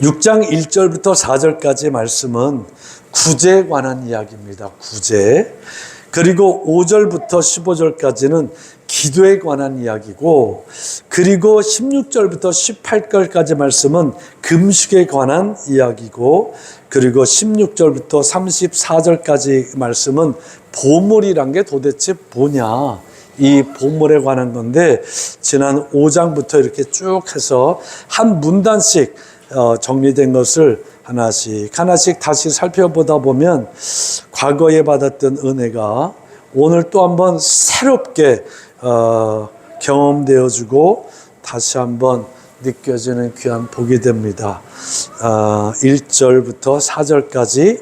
6장 1절부터 4절까지의 말씀은 구제에 관한 이야기입니다. 구제. 그리고 5절부터 15절까지는 기도에 관한 이야기고, 그리고 16절부터 18절까지 말씀은 금식에 관한 이야기고, 그리고 16절부터 34절까지 말씀은 보물이란 게 도대체 뭐냐, 이 보물에 관한 건데, 지난 5장부터 이렇게 쭉 해서 한 문단씩 정리된 것을 하나씩 다시 살펴보다 보면 과거에 받았던 은혜가 오늘 또 한번 새롭게 경험되어지고 다시 한번 느껴지는 귀한 복이 됩니다. 1절부터 4절까지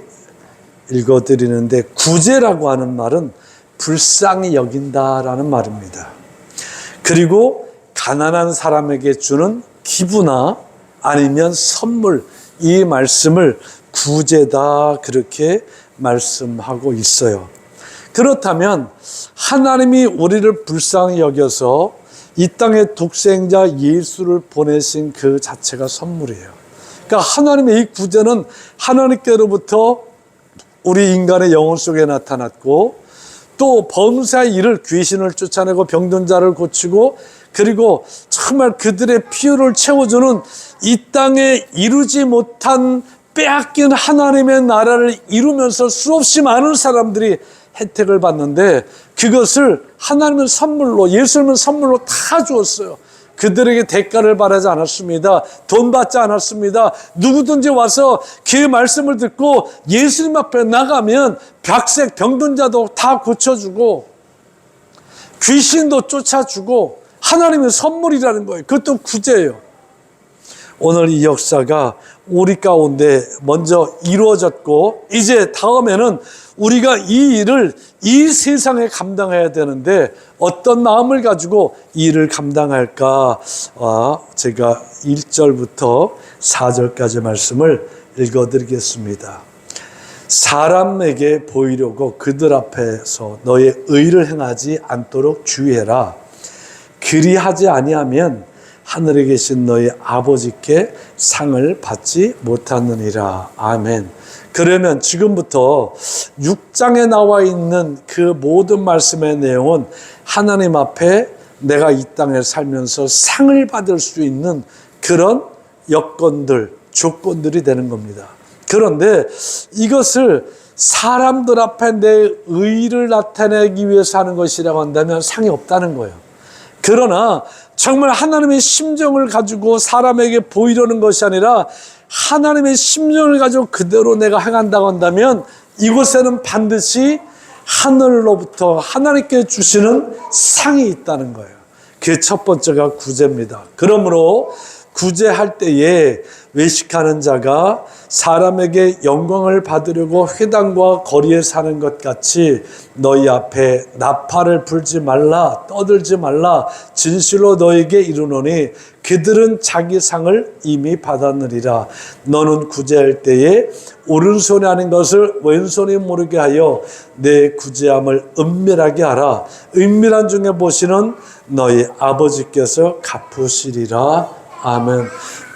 읽어드리는데, 구제라고 하는 말은 불쌍히 여긴다라는 말입니다. 그리고 가난한 사람에게 주는 기부나 아니면 선물, 이 말씀을 구제다 그렇게 말씀하고 있어요. 그렇다면 하나님이 우리를 불쌍히 여겨서 이 땅에 독생자 예수를 보내신 그 자체가 선물이에요. 그러니까 하나님의 이 구제는 하나님께로부터 우리 인간의 영혼 속에 나타났고, 또 범사의 일을, 귀신을 쫓아내고 병든 자를 고치고, 그리고 정말 그들의 필요를 채워주는 이 땅에 이루지 못한 빼앗긴 하나님의 나라를 이루면서 수없이 많은 사람들이 혜택을 받는데, 그것을 하나님은 선물로, 예수님은 선물로 다 주었어요. 그들에게 대가를 바라지 않았습니다. 돈 받지 않았습니다. 누구든지 와서 그 말씀을 듣고 예수님 앞에 나가면 백색 병든 자도 다 고쳐주고 귀신도 쫓아주고, 하나님의 선물이라는 거예요. 그것도 구제예요. 오늘 이 역사가 우리 가운데 먼저 이루어졌고, 이제 다음에는 우리가 이 일을 이 세상에 감당해야 되는데 어떤 마음을 가지고 이 일을 감당할까? 제가 1절부터 4절까지 말씀을 읽어드리겠습니다. 사람에게 보이려고 그들 앞에서 너의 의를 행하지 않도록 주의해라. 그리하지 아니하면 하늘에 계신 너희 아버지께 상을 받지 못하느니라. 아멘. 그러면 지금부터 6장에 나와 있는 그 모든 말씀의 내용은 하나님 앞에 내가 이 땅에 살면서 상을 받을 수 있는 그런 여건들, 조건들이 되는 겁니다. 그런데 이것을 사람들 앞에 내 의를 나타내기 위해서 하는 것이라고 한다면 상이 없다는 거예요. 그러나 정말 하나님의 심정을 가지고 사람에게 보이려는 것이 아니라 하나님의 심정을 가지고 그대로 내가 행한다고 한다면 이곳에는 반드시 하늘로부터 하나님께 주시는 상이 있다는 거예요. 그 첫 번째가 구제입니다. 그러므로 구제할 때에 외식하는 자가 사람에게 영광을 받으려고 회당과 거리에 사는 것 같이 너희 앞에 나팔을 불지 말라, 떠들지 말라. 진실로 너에게 이르노니 그들은 자기 상을 이미 받았느니라. 너는 구제할 때에 오른손이 하는 것을 왼손이 모르게 하여 내 구제함을 은밀하게 하라. 은밀한 중에 보시는 너희 아버지께서 갚으시리라. 아멘.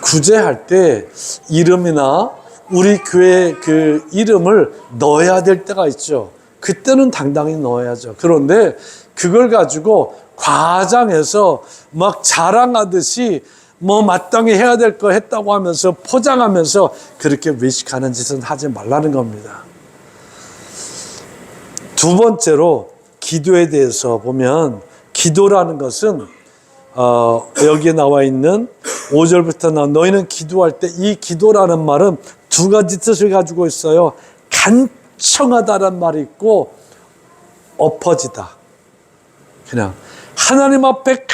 구제할 때 이름이나 우리 교회 그 이름을 넣어야 될 때가 있죠. 그때는 당당히 넣어야죠. 그런데 그걸 가지고 과장해서 막 자랑하듯이 뭐 마땅히 해야 될 거 했다고 하면서 포장하면서 그렇게 외식하는 짓은 하지 말라는 겁니다. 두 번째로 기도에 대해서 보면, 기도라는 것은 여기에 나와 있는 5절부터 너희는 기도할 때, 이 기도라는 말은 두 가지 뜻을 가지고 있어요. 간청하다라는 말이 있고 엎어지다. 그냥 하나님 앞에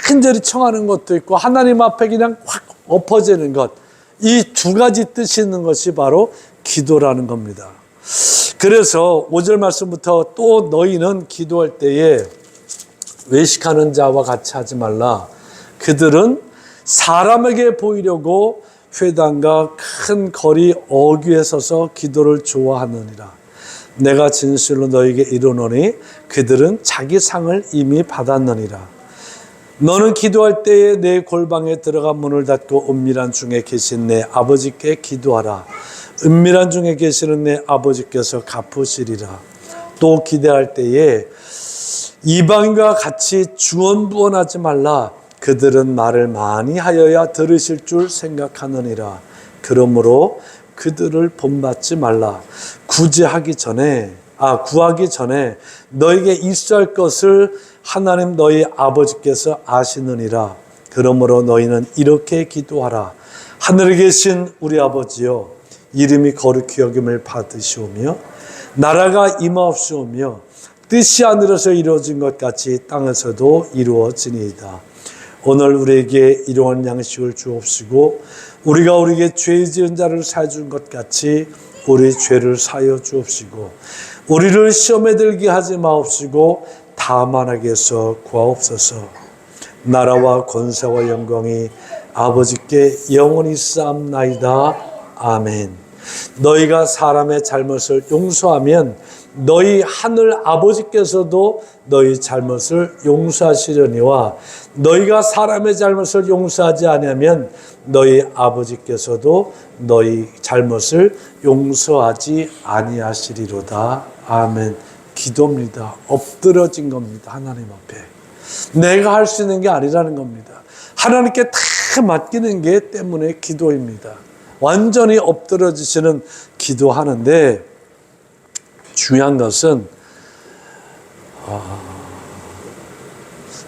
간절히 청하는 것도 있고 하나님 앞에 그냥 확 엎어지는 것. 이 두 가지 뜻이 있는 것이 바로 기도라는 겁니다. 그래서 5절 말씀부터 또 너희는 기도할 때에 외식하는 자와 같이 하지 말라. 그들은 사람에게 보이려고 회당과 큰 거리 어귀에 서서 기도를 좋아하느니라. 내가 진실로 너에게 이르노니 그들은 자기 상을 이미 받았느니라. 너는 기도할 때에 내 골방에 들어가 문을 닫고 은밀한 중에 계신 내 아버지께 기도하라. 은밀한 중에 계시는 내 아버지께서 갚으시리라. 또 기도할 때에 이방인과 같이 중언부언하지 말라. 그들은 말을 많이 하여야 들으실 줄 생각하느니라. 그러므로 그들을 본받지 말라. 구하기 전에 너에게 있어야 할 것을 하나님 너희 아버지께서 아시느니라. 그러므로 너희는 이렇게 기도하라. 하늘에 계신 우리 아버지여, 이름이 거룩히 여김을 받으시오며 나라가 임하옵시오며 뜻이 하늘에서 이루어진 것 같이 땅에서도 이루어지니이다. 오늘 우리에게 일용할 양식을 주옵시고 우리가 우리에게 죄 지은 자를 사해 준 것 같이 우리 죄를 사하여 주옵시고 우리를 시험에 들게 하지 마옵시고 다만 악에서 구하옵소서. 나라와 권세와 영광이 아버지께 영원히 쌓옵나이다. 아멘. 너희가 사람의 잘못을 용서하면 너희 하늘 아버지께서도 너희 잘못을 용서하시려니와 너희가 사람의 잘못을 용서하지 않으면 너희 아버지께서도 너희 잘못을 용서하지 아니하시리로다. 아멘. 기도입니다. 엎드러진 겁니다. 하나님 앞에. 내가 할 수 있는 게 아니라는 겁니다. 하나님께 다 맡기는 게 때문에 기도입니다. 완전히 엎드러지시는 기도하는데 중요한 것은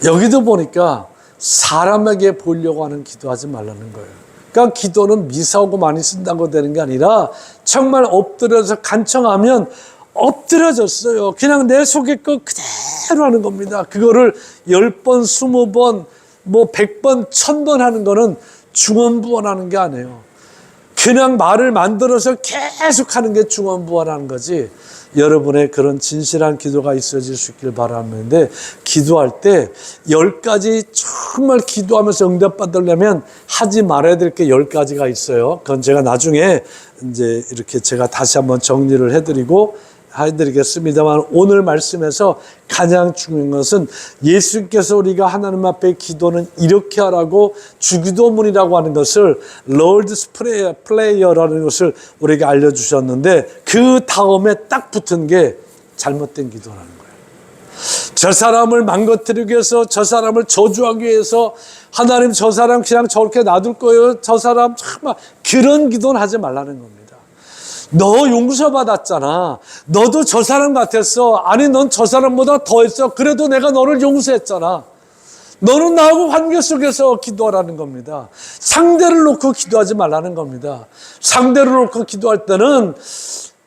여기도 보니까 사람에게 보이려고 하는 기도하지 말라는 거예요. 그러니까 기도는 미사오고 많이 쓴다고 되는 게 아니라 정말 엎드려서 간청하면 엎드려졌어요. 그냥 내 속의 것 그대로 하는 겁니다. 그거를 10번, 20번, 100번, 1000번 하는 거는 중언부언하는 게 아니에요. 그냥 말을 만들어서 계속 하는 게 중언부언하는 거지. 여러분의 그런 진실한 기도가 있어질 수 있길 바라는데, 기도할 때 10가지 정말 기도하면서 응답받으려면 하지 말아야 될 게 10가지가 있어요. 그건 제가 나중에 이제 이렇게 제가 다시 한번 정리를 해드리겠습니다만, 오늘 말씀에서 가장 중요한 것은 예수께서 우리가 하나님 앞에 기도는 이렇게 하라고 주기도문이라고 하는 것을 Lord's Prayer라는 것을 우리에게 알려주셨는데, 그 다음에 딱 붙은 게 잘못된 기도라는 거예요. 저 사람을 망가뜨리기 위해서, 저 사람을 저주하기 위해서 하나님 저 사람 그냥 저렇게 놔둘 거예요. 저 사람 정말 그런 기도는 하지 말라는 겁니다. 너 용서받았잖아. 너도 저 사람 같았어. 아니 넌 저 사람보다 더 했어. 그래도 내가 너를 용서했잖아. 너는 나하고 관계 속에서 기도하라는 겁니다. 상대를 놓고 기도하지 말라는 겁니다. 상대를 놓고 기도할 때는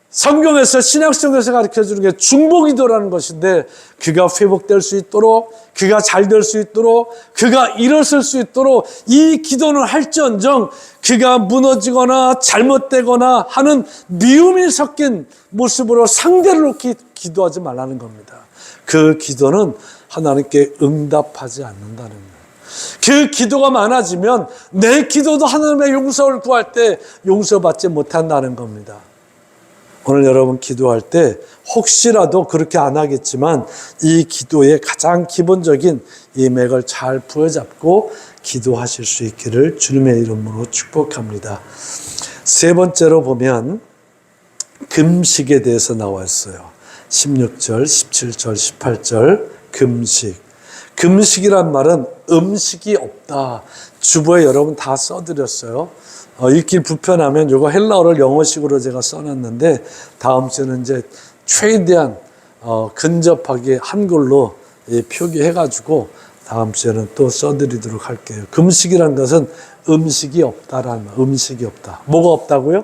성경에서, 신약성에서 가르쳐주는 게 중보기도라는 것인데, 그가 회복될 수 있도록, 그가 잘 될 수 있도록, 그가 일어설 수 있도록 이 기도는 할지언정 그가 무너지거나 잘못되거나 하는 미움이 섞인 모습으로 상대를 놓고 기도하지 말라는 겁니다. 그 기도는 하나님께 응답하지 않는다는 거예요. 그 기도가 많아지면 내 기도도 하나님의 용서를 구할 때 용서받지 못한다는 겁니다. 오늘 여러분 기도할 때 혹시라도 그렇게 안 하겠지만 이 기도의 가장 기본적인 이 맥을 잘 부여잡고 기도하실 수 있기를 주님의 이름으로 축복합니다. 세 번째로 보면 금식에 대해서 나와 있어요. 16절, 17절, 18절 금식. 금식이란 말은 음식이 없다. 주보에 여러분 다 써드렸어요. 읽기 불편하면 이거 헬라어를 영어식으로 제가 써놨는데 다음 주에는 이제 최대한 근접하게 한글로 표기해가지고 다음 주에는 또 써드리도록 할게요. 금식이라는 것은 음식이 없다라는 말. 음식이 없다. 뭐가 없다고요?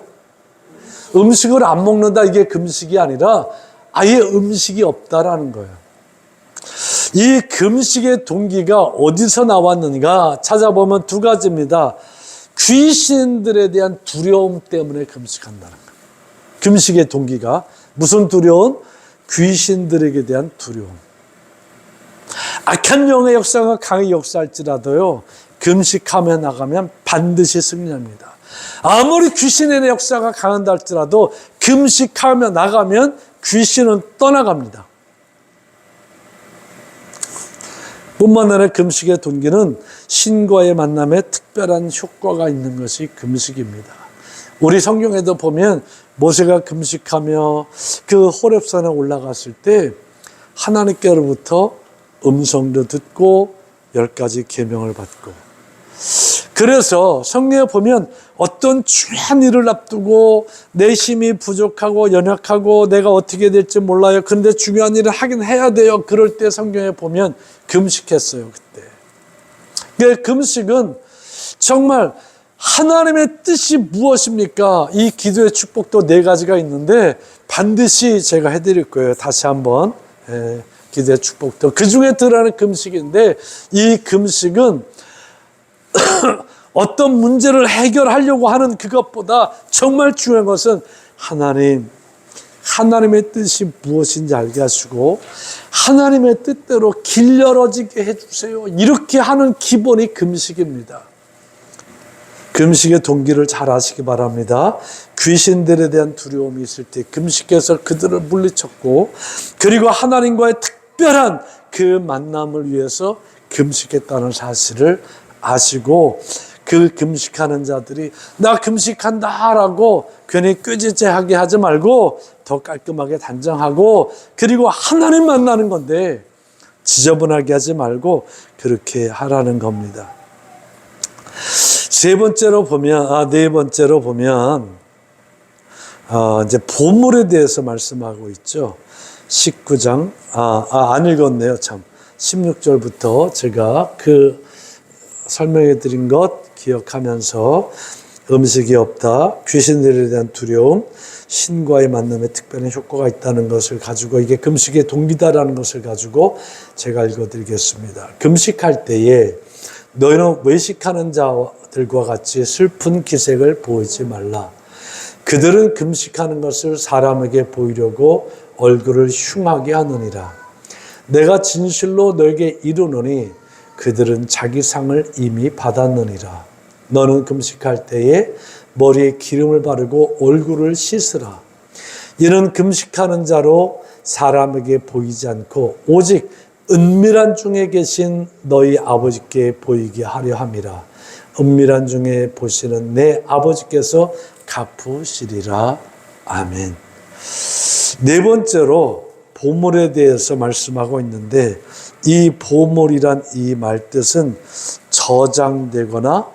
음식을 안 먹는다, 이게 금식이 아니라 아예 음식이 없다라는 거예요. 이 금식의 동기가 어디서 나왔는가 찾아보면 두 가지입니다. 귀신들에 대한 두려움 때문에 금식한다는 거예요. 금식의 동기가 무슨 두려움? 귀신들에게 대한 두려움. 악한 영의 역사가 강히 역사할지라도요, 금식하며 나가면 반드시 승리합니다. 아무리 귀신의 역사가 강한다 할지라도 금식하며 나가면 귀신은 떠나갑니다. 뿐만 아니라 금식의 동기는 신과의 만남에 특별한 효과가 있는 것이 금식입니다. 우리 성경에도 보면 모세가 금식하며 그 호렙산에 올라갔을 때 하나님께로부터 음성도 듣고 10가지 계명을 받고, 그래서 성경에 보면 어떤 중요한 일을 앞두고 내 힘이 부족하고 연약하고 내가 어떻게 될지 몰라요. 그런데 중요한 일을 하긴 해야 돼요. 그럴 때 성경에 보면 금식했어요. 그때. 그 금식은 정말 하나님의 뜻이 무엇입니까? 이 기도의 축복도 4가지가 있는데 반드시 제가 해드릴 거예요. 다시 한번. 기도의 축복도 그 중에 들어가는 금식인데, 이 금식은 어떤 문제를 해결하려고 하는 그것보다 정말 중요한 것은 하나님의 뜻이 무엇인지 알게 하시고 하나님의 뜻대로 길 열어지게 해주세요. 이렇게 하는 기본이 금식입니다. 금식의 동기를 잘 아시기 바랍니다. 귀신들에 대한 두려움이 있을 때 금식해서 그들을 물리쳤고, 그리고 하나님과의 특별한 그 만남을 위해서 금식했다는 사실을 아시고, 그 금식하는 자들이 나 금식한다라고 괜히 꾀지죄하게 하지 말고 더 깔끔하게 단정하고, 그리고 하나님 만나는 건데 지저분하게 하지 말고 그렇게 하라는 겁니다. 네 번째로 보면 이제 보물에 대해서 말씀하고 있죠. 19장 안 읽었네요. 참 16절부터 제가 그 설명해 드린 것 기억하면서 음식이 없다, 귀신들에 대한 두려움, 신과의 만남에 특별한 효과가 있다는 것을 가지고 이게 금식의 동기다라는 것을 가지고 제가 읽어드리겠습니다. 금식할 때에 너희는 외식하는 자들과 같이 슬픈 기색을 보이지 말라. 그들은 금식하는 것을 사람에게 보이려고 얼굴을 흉하게 하느니라. 내가 진실로 너에게 이르노니 그들은 자기 상을 이미 받았느니라. 너는 금식할 때에 머리에 기름을 바르고 얼굴을 씻으라. 이는 금식하는 자로 사람에게 보이지 않고 오직 은밀한 중에 계신 너희 아버지께 보이게 하려 함이라. 은밀한 중에 보시는 내 아버지께서 갚으시리라. 아멘. 네 번째로 보물에 대해서 말씀하고 있는데, 이 보물이란 이 말 뜻은 저장되거나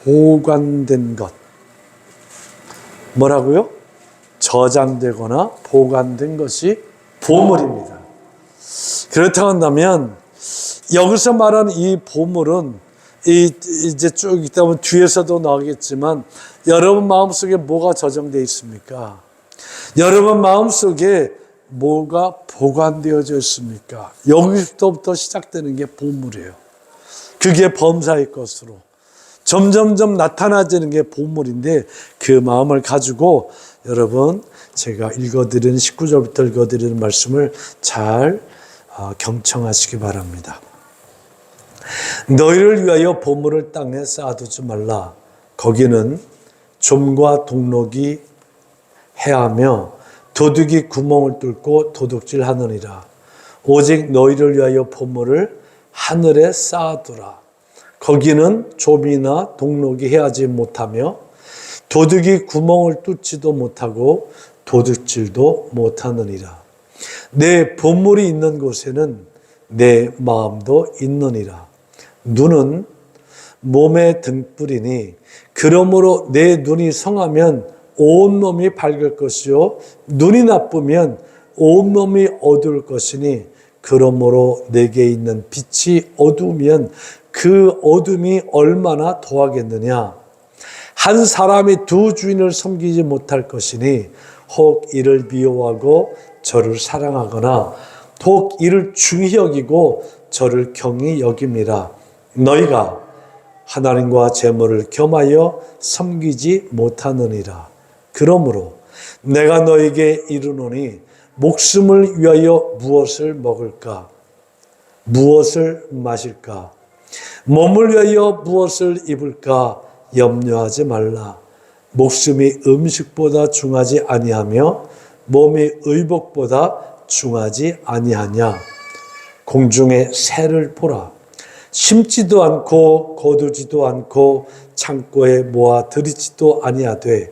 보관된 것. 뭐라고요? 저장되거나 보관된 것이 보물입니다. 그렇다고 한다면 여기서 말하는 이 보물은 이제 쭉 있다 보면 뒤에서도 나오겠지만, 여러분 마음속에 뭐가 저장되어 있습니까? 여러분 마음속에 뭐가 보관되어져 있습니까? 여기서부터 시작되는 게 보물이에요. 그게 범사의 것으로 점점점 나타나지는 게 보물인데, 그 마음을 가지고 여러분 제가 읽어드리는 19절부터 읽어드리는 말씀을 잘 경청하시기 바랍니다. 너희를 위하여 보물을 땅에 쌓아두지 말라. 거기는 좀과 동록이 해하며 도둑이 구멍을 뚫고 도둑질하느니라. 오직 너희를 위하여 보물을 하늘에 쌓아두라. 거기는 좀이나 동록이 해하지 못하며 도둑이 구멍을 뚫지도 못하고 도둑질도 못하느니라. 내 보물이 있는 곳에는 내 마음도 있느니라. 눈은 몸의 등불이니 그러므로 내 눈이 성하면 온몸이 밝을 것이요 눈이 나쁘면 온몸이 어두울 것이니, 그러므로 내게 있는 빛이 어두우면 그 어둠이 얼마나 더하겠느냐. 한 사람이 두 주인을 섬기지 못할 것이니 혹 이를 미워하고 저를 사랑하거나 혹 이를 중히 여기고 저를 경히 여김이라. 너희가 하나님과 재물을 겸하여 섬기지 못하느니라. 그러므로 내가 너에게 이르노니 목숨을 위하여 무엇을 먹을까? 무엇을 마실까? 몸을 위하여 무엇을 입을까? 염려하지 말라. 목숨이 음식보다 중하지 아니하며 몸이 의복보다 중하지 아니하냐. 공중의 새를 보라. 심지도 않고 거두지도 않고 창고에 모아 들이지도 아니하되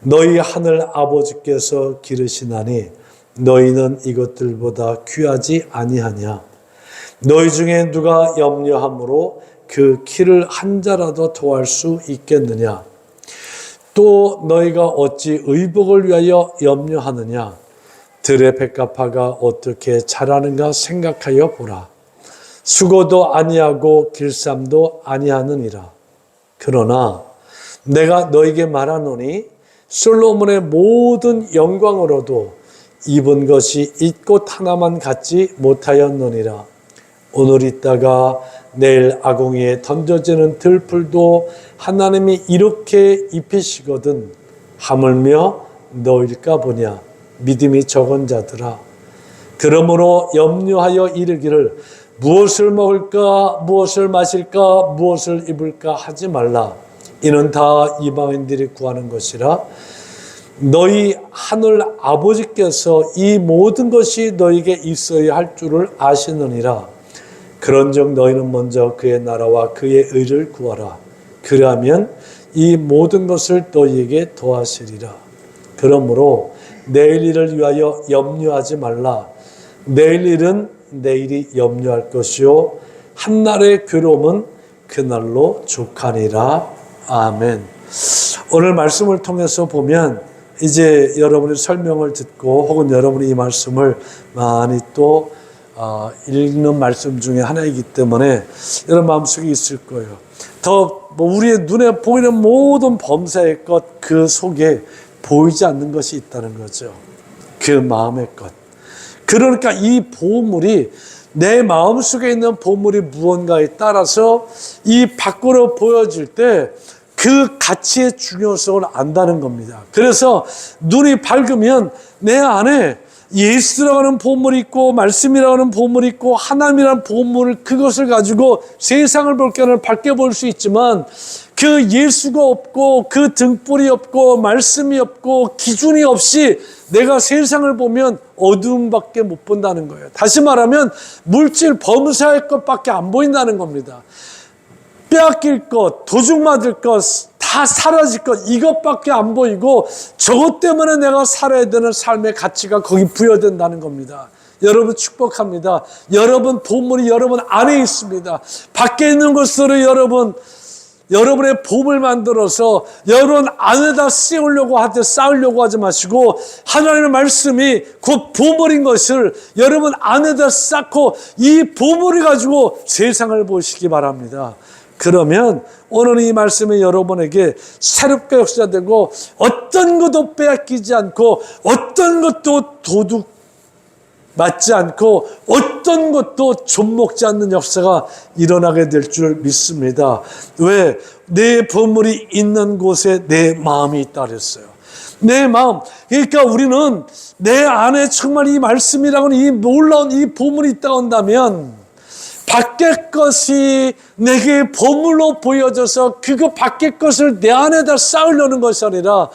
너희 하늘 아버지께서 기르시나니 너희는 이것들보다 귀하지 아니하냐. 너희 중에 누가 염려함으로 그 키를 한 자라도 더할 수 있겠느냐. 또 너희가 어찌 의복을 위하여 염려하느냐. 들의 백합화가 어떻게 자라는가 생각하여 보라. 수고도 아니하고 길쌈도 아니하느니라. 그러나 내가 너에게 말하노니 솔로몬의 모든 영광으로도 입은 것이 이 꽃 하나만 갖지 못하였느니라. 오늘 있다가 내일 아궁이에 던져지는 들풀도 하나님이 이렇게 입히시거든 하물며 너일까 보냐. 믿음이 적은 자들아. 그러므로 염려하여 이르기를 무엇을 먹을까 무엇을 마실까 무엇을 입을까 하지 말라. 이는 다 이방인들이 구하는 것이라. 너희 하늘 아버지께서 이 모든 것이 너에게 있어야 할 줄을 아시느니라. 그런즉 너희는 먼저 그의 나라와 그의 의를 구하라. 그러하면 이 모든 것을 너희에게 더하시리라. 그러므로 내일 일을 위하여 염려하지 말라. 내일 일은 내일이 염려할 것이요 한날의 괴로움은 그날로 족하니라. 아멘. 오늘 말씀을 통해서 보면 이제 여러분의 설명을 듣고 혹은 여러분이 이 말씀을 많이 또 읽는 말씀 중에 하나이기 때문에 여러분 마음속에 있을 거예요. 더 우리의 눈에 보이는 모든 범사의 것 그 속에 보이지 않는 것이 있다는 거죠. 그 마음의 것. 그러니까 이 보물이 내 마음속에 있는 보물이 무언가에 따라서 이 밖으로 보여질 때 그 가치의 중요성을 안다는 겁니다. 그래서 눈이 밝으면 내 안에 예수라고 하는 보물이 있고 말씀이라고 하는 보물이 있고 하나님이라는 보물을 그것을 가지고 세상을 볼 때는 밝게 볼 수 있지만 그 예수가 없고 그 등불이 없고 말씀이 없고 기준이 없이 내가 세상을 보면 어두움밖에 못 본다는 거예요. 다시 말하면 물질 범사의 것밖에 안 보인다는 겁니다. 빼앗길 것, 도둑맞을 것, 다 사라질 것 이것밖에 안 보이고 저것 때문에 내가 살아야 되는 삶의 가치가 거기 부여된다는 겁니다. 여러분 축복합니다. 여러분 보물이 여러분 안에 있습니다. 밖에 있는 것으로 여러분의 보물 만들어서 여러분 안에다 쌓으려고 하지 마시고 하나님의 말씀이 곧 보물인 것을 여러분 안에다 쌓고 이 보물을 가지고 세상을 보시기 바랍니다. 그러면 오늘 이 말씀이 여러분에게 새롭게 역사되고 어떤 것도 빼앗기지 않고 어떤 것도 도둑 맞지 않고 어떤 것도 좀먹지 않는 역사가 일어나게 될 줄 믿습니다. 왜? 내 보물이 있는 곳에 내 마음이 있다 그랬어요. 내 마음. 그러니까 우리는 내 안에 정말 이 말씀이라고는 이 놀라운 이 보물이 있다고 한다면 밖의 것이 내게 보물로 보여져서 그거 밖의 것을 내 안에다 쌓으려는 것이 아니라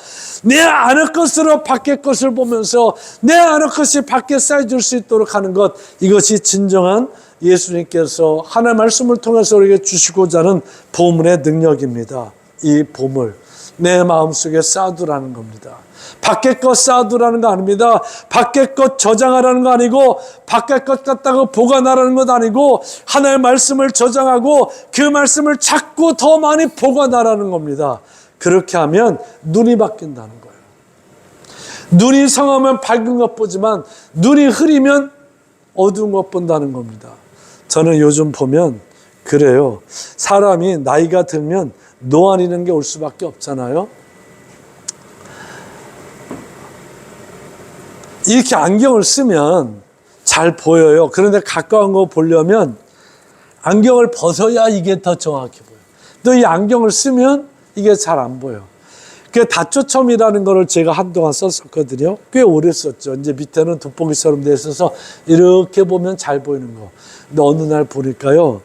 내 안의 것으로 밖의 것을 보면서 내 안의 것이 밖에 쌓여질 수 있도록 하는 것, 이것이 진정한 예수님께서 하나님의 말씀을 통해서 우리에게 주시고자 하는 보물의 능력입니다. 이 보물, 내 마음속에 쌓아두라는 겁니다. 밖의 것 쌓아두라는 거 아닙니다. 밖의 것 저장하라는 거 아니고 밖의 것 갖다가 보관하라는 것 아니고 하나님의 말씀을 저장하고 그 말씀을 자꾸 더 많이 보관하라는 겁니다. 그렇게 하면 눈이 바뀐다는 거예요. 눈이 성하면 밝은 것 보지만 눈이 흐리면 어두운 것 본다는 겁니다. 저는 요즘 보면 그래요. 사람이 나이가 들면 노안이라는 게 올 수밖에 없잖아요. 이렇게 안경을 쓰면 잘 보여요. 그런데 가까운 거 보려면 안경을 벗어야 이게 더 정확히 보여요. 또 이 안경을 쓰면 이게 잘 안 보여. 그 다초점이라는 거를 제가 한동안 썼었거든요. 꽤 오래 썼죠. 이제 밑에는 돋보기처럼 돼 있어서 이렇게 보면 잘 보이는 거. 근데 어느 날 보니까요.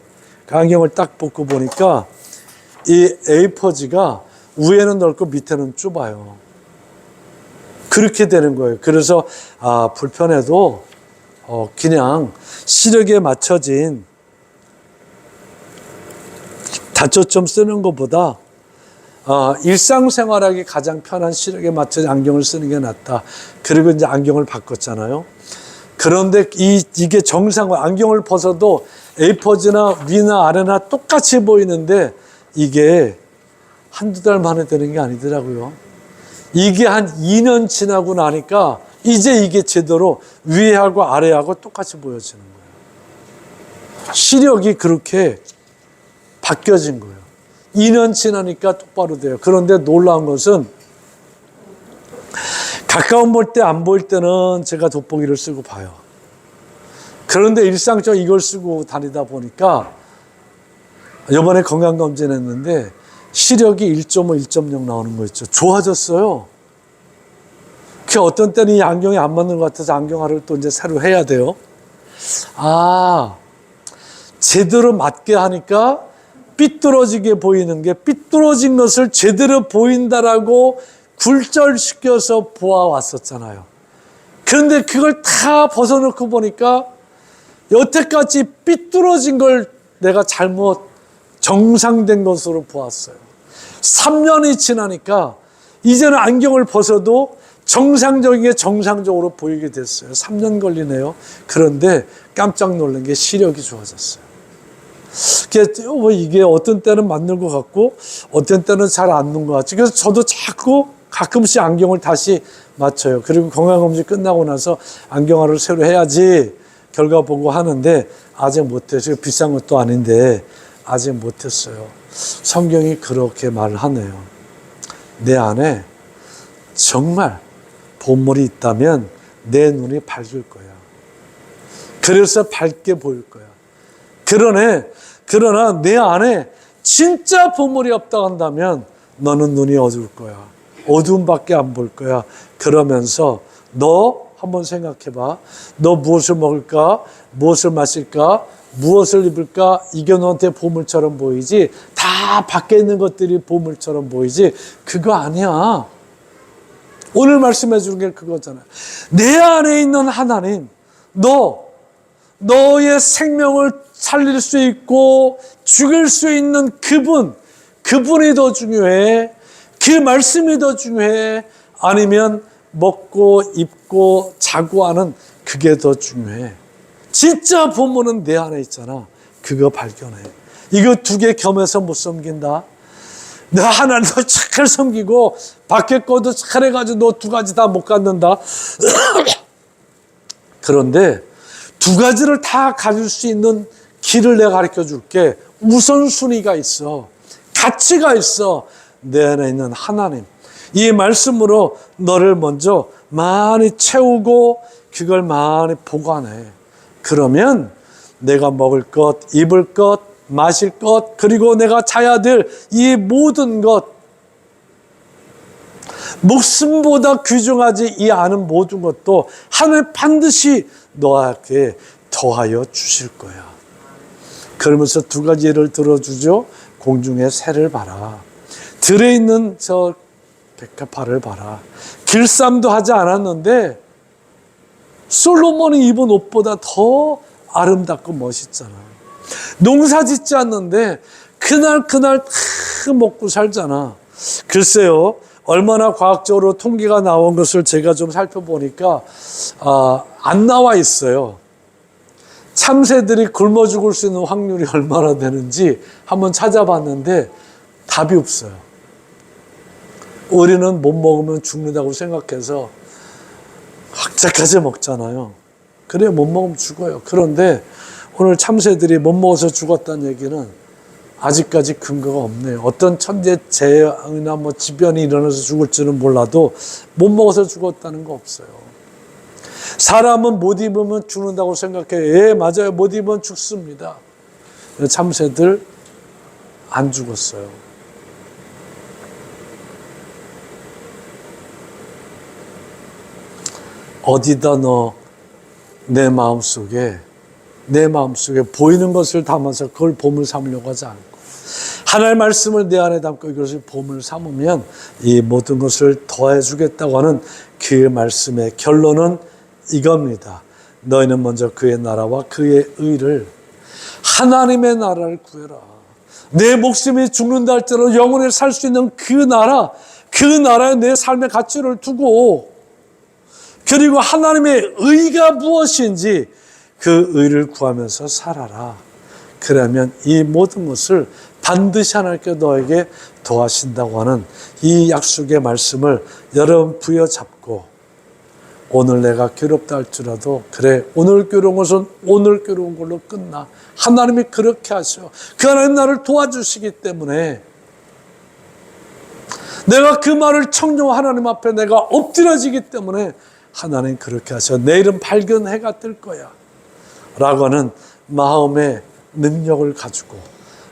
그 안경을 딱 벗고 보니까 이 A4지가 위에는 넓고 밑에는 좁아요. 그렇게 되는 거예요. 그래서 불편해도 그냥 시력에 맞춰진 다초점 쓰는 것보다 일상생활하기 가장 편한 시력에 맞춰 안경을 쓰는 게 낫다. 그리고 이제 안경을 바꿨잖아요. 그런데 이게 정상과 안경을 벗어도 A4지나 위나 아래나 똑같이 보이는데 이게 한두 달 만에 되는 게 아니더라고요. 이게 한 2년 지나고 나니까 이제 이게 제대로 위하고 아래하고 똑같이 보여지는 거예요. 시력이 그렇게 바뀌어진 거예요. 2년 지나니까 똑바로 돼요. 그런데 놀라운 것은 가까운 볼 때 안 보일 때는 제가 돋보기를 쓰고 봐요. 그런데 일상적으로 이걸 쓰고 다니다 보니까 이번에 건강검진 했는데 시력이 1.5, 1.0 나오는 거 있죠. 좋아졌어요. 그 어떤 때는 이 안경이 안 맞는 것 같아서 안경화를 또 이제 새로 해야 돼요. 제대로 맞게 하니까 삐뚤어지게 보이는 게 삐뚤어진 것을 제대로 보인다라고 굴절시켜서 보아왔었잖아요. 그런데 그걸 다 벗어놓고 보니까 여태까지 삐뚤어진 걸 내가 잘못 정상된 것으로 보았어요. 3년이 지나니까 이제는 안경을 벗어도 정상적인 게 정상적으로 보이게 됐어요. 3년 걸리네요. 그런데 깜짝 놀란 게 시력이 좋아졌어요. 이게 어떤 때는 맞는 것 같고 어떤 때는 잘 안 맞는 것 같지. 그래서 저도 자꾸 가끔씩 안경을 다시 맞춰요. 그리고 건강검진 끝나고 나서 안경화를 새로 해야지 결과 보고 하는데 아직 못했어요. 비싼 것도 아닌데 아직 못했어요. 성경이 그렇게 말하네요. 내 안에 정말 보물이 있다면 내 눈이 밝을 거야. 그래서 밝게 보일 거야. 그러나 내 안에 진짜 보물이 없다 한다면 너는 눈이 어두울 거야. 어두움밖에 안 볼 거야. 그러면서 너 한번 생각해봐. 너 무엇을 먹을까? 무엇을 마실까? 무엇을 입을까? 이게 너한테 보물처럼 보이지. 다 밖에 있는 것들이 보물처럼 보이지. 그거 아니야. 오늘 말씀해 주는 게 그거잖아요. 내 안에 있는 하나님, 너의 생명을 살릴 수 있고 죽일 수 있는 그분이 더 중요해? 그 말씀이 더 중요해? 아니면 먹고 입고 자고 하는 그게 더 중요해? 진짜 보물은 내 안에 있잖아. 그거 발견해. 이거 두 개 겸해서 못 섬긴다. 너 하나님 더 잘 섬기고 밖에 것도 잘해가지고 너 두 가지 다 못 갖는다. 그런데 두 가지를 다 가질 수 있는 길을 내가 가르쳐 줄게. 우선순위가 있어. 가치가 있어. 내 안에 있는 하나님. 이 말씀으로 너를 먼저 많이 채우고 그걸 많이 보관해. 그러면 내가 먹을 것, 입을 것, 마실 것, 그리고 내가 자야 될 이 모든 것, 목숨보다 귀중하지 이 아는 모든 것도 하나님 반드시 너에게 더하여 주실 거야. 그러면서 두 가지 예를 들어주죠. 공중의 새를 봐라. 들에 있는 저 백합화를 봐라. 길쌈도 하지 않았는데 솔로몬이 입은 옷보다 더 아름답고 멋있잖아. 농사 짓지 않는데 그날 다 먹고 살잖아. 글쎄요, 얼마나 과학적으로 통계가 나온 것을 제가 좀 살펴보니까 안 나와 있어요. 참새들이 굶어 죽을 수 있는 확률이 얼마나 되는지 한번 찾아봤는데 답이 없어요. 우리는 못 먹으면 죽는다고 생각해서 학자까지 먹잖아요. 그래, 못 먹으면 죽어요. 그런데 오늘 참새들이 못 먹어서 죽었다는 얘기는 아직까지 근거가 없네요. 어떤 천재재해나 질병이 일어나서 죽을지는 몰라도 못 먹어서 죽었다는 거 없어요. 사람은 못 입으면 죽는다고 생각해요. 예, 맞아요. 못 입으면 죽습니다. 참새들 안 죽었어요. 어디다 내 마음속에 보이는 것을 담아서 그걸 보물 삼으려고 하지 않고 하나님의 말씀을 내 안에 담고 이것을 보물 삼으면 이 모든 것을 더해 주겠다고 하는 그 말씀의 결론은 이겁니다. 너희는 먼저 그의 나라와 그의 의를, 하나님의 나라를 구해라. 내 목숨이 죽는다 할지라도 영원히 살 수 있는 그 나라에 내 삶의 가치를 두고, 그리고 하나님의 의가 무엇인지 그 의를 구하면서 살아라. 그러면 이 모든 것을 반드시 하나님께 너에게 더하신다고 하는 이 약속의 말씀을 여러분 부여잡고, 오늘 내가 괴롭다 할지라도 그래, 오늘 괴로운 것은 오늘 괴로운 걸로 끝나. 하나님이 그렇게 하셔. 그 하나님 나를 도와주시기 때문에 내가 그 말을 청정 하나님 앞에 내가 엎드려지기 때문에 하나님 그렇게 하셔. 내일은 밝은 해가 뜰 거야 라고 하는 마음의 능력을 가지고,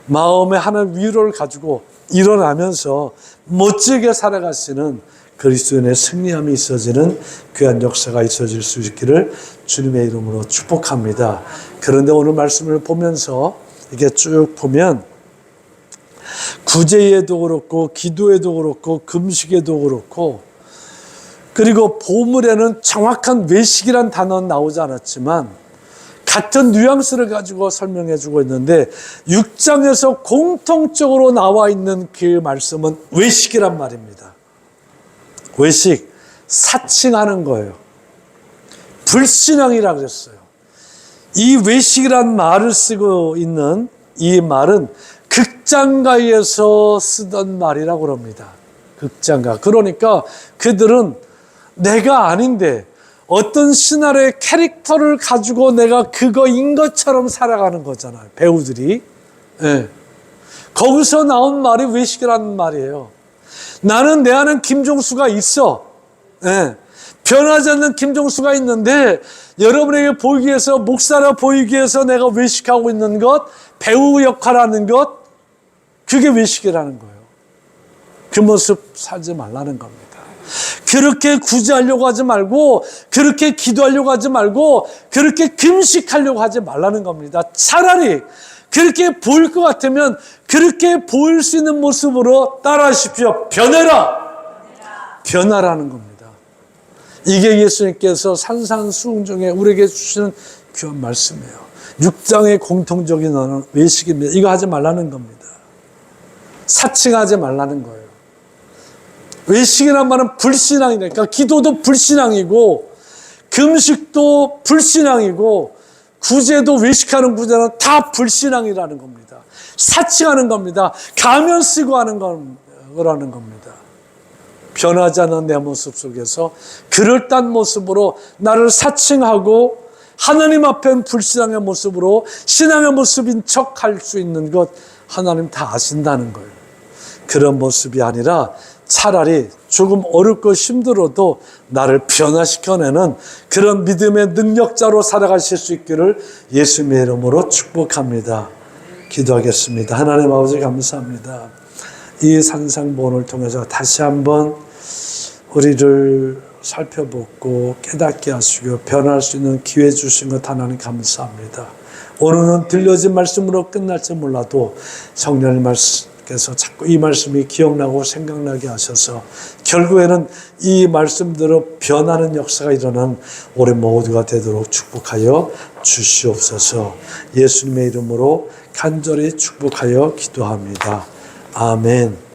마음의 하나님 위로를 가지고 일어나면서 멋지게 살아가시는 그리스도인의 승리함이 있어지는 귀한 역사가 있어질 수 있기를 주님의 이름으로 축복합니다. 그런데 오늘 말씀을 보면서 이게 쭉 보면 구제에도 그렇고 기도에도 그렇고 금식에도 그렇고, 그리고 보물에는 정확한 외식이란 단어는 나오지 않았지만 같은 뉘앙스를 가지고 설명해 주고 있는데, 6장에서 공통적으로 나와 있는 그 말씀은 외식이란 말입니다. 외식, 사칭하는 거예요. 불신앙이라고 그랬어요. 이 외식이란 말을 쓰고 있는 이 말은 극장가에서 쓰던 말이라고 합니다. 극장가. 그러니까 그들은 내가 아닌데 어떤 신화의 캐릭터를 가지고 내가 그거인 것처럼 살아가는 거잖아요. 배우들이. 네. 거기서 나온 말이 외식이라는 말이에요. 나는 내 안에 김종수가 있어. 네. 변하지 않는 김종수가 있는데 여러분에게 보이기 위해서, 목사라 보이기 위해서 내가 외식하고 있는 것, 배우 역할하는 것, 그게 외식이라는 거예요. 그 모습 살지 말라는 겁니다. 그렇게 구제하려고 하지 말고, 그렇게 기도하려고 하지 말고, 그렇게 금식하려고 하지 말라는 겁니다. 차라리 그렇게 보일 것 같으면 그렇게 보일 수 있는 모습으로 따라하십시오. 변하라는 겁니다. 이게 예수님께서 산산수훈 중에 우리에게 주시는 귀한 말씀이에요. 6장의 공통적인 언어는 외식입니다. 이거 하지 말라는 겁니다. 사칭하지 말라는 거예요. 외식이란 말은 불신앙이니까, 기도도 불신앙이고 금식도 불신앙이고 구제도, 외식하는 구제는 다 불신앙이라는 겁니다. 사칭하는 겁니다. 가면 쓰고 하는 거라는 겁니다. 변하지 않는 내 모습 속에서 그럴듯한 모습으로 나를 사칭하고 하나님 앞엔 불신앙의 모습으로 신앙의 모습인 척 할 수 있는 것, 하나님 다 아신다는 거예요. 그런 모습이 아니라 차라리 조금 어렵고 힘들어도 나를 변화시켜내는 그런 믿음의 능력자로 살아가실 수 있기를 예수님의 이름으로 축복합니다. 기도하겠습니다. 하나님 아버지 감사합니다. 이 산상보훈을 통해서 다시 한번 우리를 살펴보고 깨닫게 하시고 변할 수 있는 기회 주신 것 하나님 감사합니다. 오늘은 들려진 말씀으로 끝날지 몰라도 성령의 말씀께서 자꾸 이 말씀이 기억나고 생각나게 하셔서 결국에는 이 말씀대로 변하는 역사가 일어나는 우리 모두가 되도록 축복하여 주시옵소서. 예수님의 이름으로 간절히 축복하여 기도합니다. 아멘.